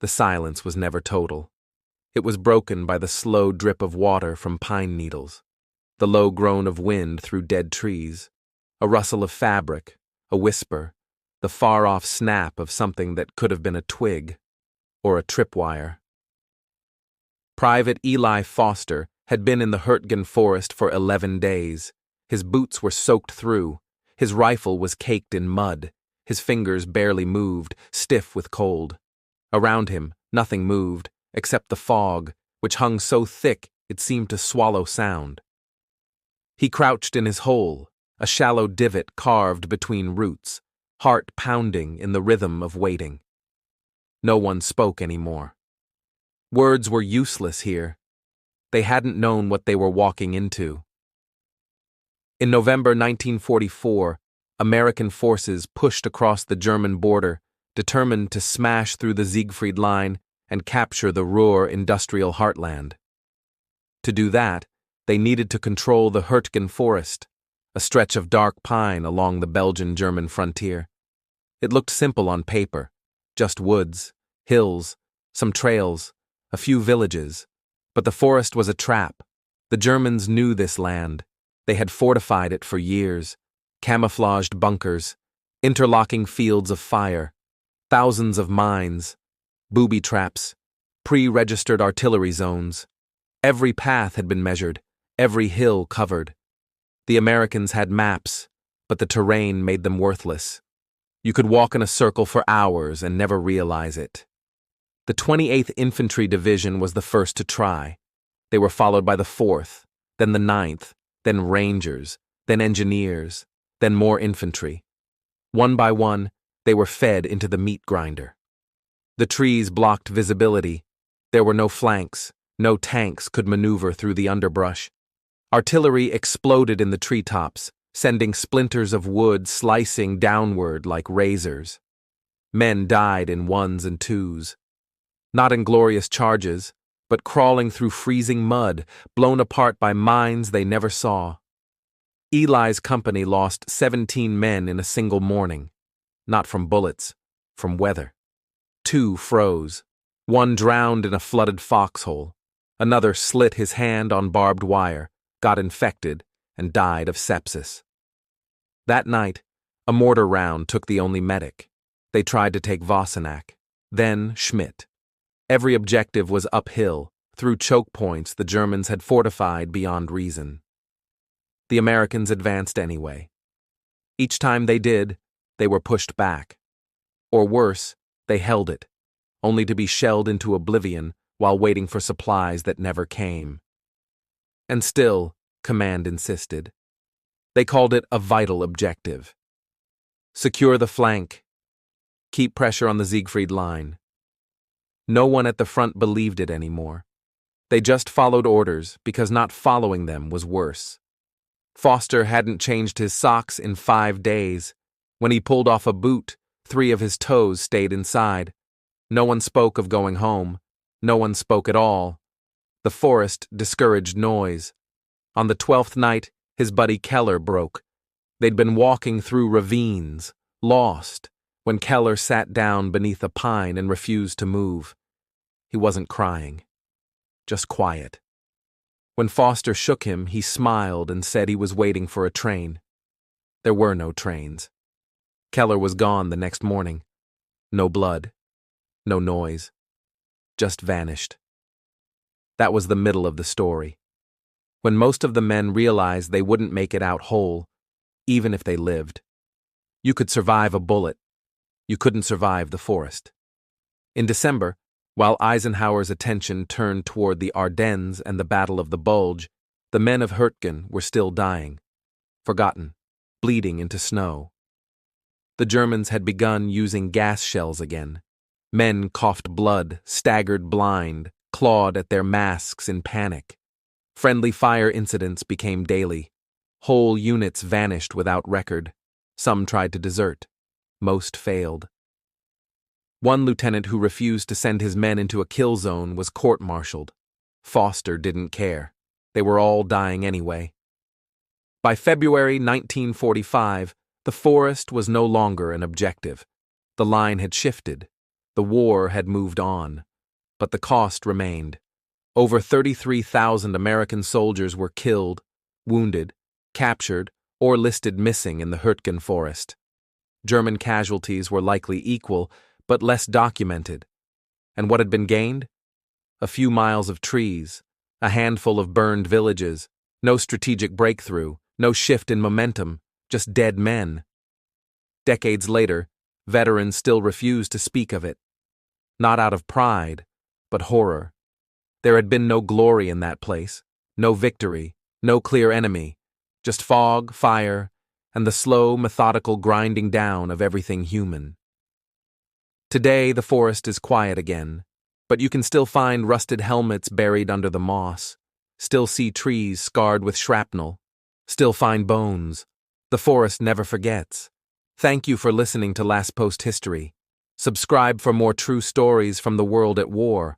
The silence was never total. It was broken by the slow drip of water from pine needles, the low groan of wind through dead trees, a rustle of fabric, a whisper, the far-off snap of something that could have been a twig or a tripwire. Private Eli Foster had been in the Hürtgen Forest for 11 days. His boots were soaked through. His rifle was caked in mud. His fingers barely moved, stiff with cold. Around him, nothing moved, except the fog, which hung so thick it seemed to swallow sound. He crouched in his hole, a shallow divot carved between roots, heart pounding in the rhythm of waiting. No one spoke anymore. Words were useless here. They hadn't known what they were walking into. In November 1944, American forces pushed across the German border, determined to smash through the Siegfried Line and capture the Ruhr industrial heartland. To do that, they needed to control the Hürtgen Forest, a stretch of dark pine along the Belgian-German frontier. It looked simple on paper, just woods, hills, some trails, a few villages. But the forest was a trap. The Germans knew this land. They had fortified it for years. Camouflaged bunkers, interlocking fields of fire, thousands of mines, booby traps, pre-registered artillery zones. Every path had been measured, every hill covered. The Americans had maps, but the terrain made them worthless. You could walk in a circle for hours and never realize it. The 28th Infantry Division was the first to try. They were followed by the 4th, then the 9th, then Rangers, then Engineers, then more infantry. One by one, they were fed into the meat grinder. The trees blocked visibility. There were no flanks. No tanks could maneuver through the underbrush. Artillery exploded in the treetops, sending splinters of wood slicing downward like razors. Men died in ones and twos. Not in glorious charges, but crawling through freezing mud, blown apart by mines they never saw. Eli's company lost 17 men in a single morning. Not from bullets, from weather. 2 froze. One drowned in a flooded foxhole. Another slit his hand on barbed wire, got infected, and died of sepsis. That night, a mortar round took the only medic. They tried to take Wassenack, then Schmidt. Every objective was uphill, through choke points the Germans had fortified beyond reason. The Americans advanced anyway. Each time they did, they were pushed back. Or worse, they held it, only to be shelled into oblivion while waiting for supplies that never came. And still, command insisted. They called it a vital objective. Secure the flank. Keep pressure on the Siegfried Line. No one at the front believed it anymore. They just followed orders because not following them was worse. Foster hadn't changed his socks in 5 days. When he pulled off a boot, 3 of his toes stayed inside. No one spoke of going home. No one spoke at all. The forest discouraged noise. On the 12th night, his buddy Keller broke. They'd been walking through ravines, lost, when Keller sat down beneath a pine and refused to move. He wasn't crying, just quiet. When Foster shook him, he smiled and said he was waiting for a train. There were no trains. Keller was gone the next morning. No blood, no noise, just vanished. That was the middle of the story. When most of the men realized they wouldn't make it out whole, even if they lived. You could survive a bullet. You couldn't survive the forest. In December, while Eisenhower's attention turned toward the Ardennes and the Battle of the Bulge, the men of Hürtgen were still dying, forgotten, bleeding into snow. The Germans had begun using gas shells again. Men coughed blood, staggered blind, clawed at their masks in panic. Friendly fire incidents became daily. Whole units vanished without record. Some tried to desert. Most failed. One lieutenant who refused to send his men into a kill zone was court-martialed. Foster didn't care. They were all dying anyway. By February 1945, the forest was no longer an objective. The line had shifted. The war had moved on, but the cost remained. Over 33,000 American soldiers were killed, wounded, captured, or listed missing in the Hürtgen Forest. German casualties were likely equal, but less documented. And what had been gained? A few miles of trees, a handful of burned villages, no strategic breakthrough, no shift in momentum, just dead men. Decades later, veterans still refused to speak of it. Not out of pride, but horror. There had been no glory in that place, no victory, no clear enemy, just fog, fire, and the slow, methodical grinding down of everything human. Today, the forest is quiet again, but you can still find rusted helmets buried under the moss, still see trees scarred with shrapnel, still find bones. The forest never forgets. Thank you for listening to Last Post History. Subscribe for more true stories from the world at war.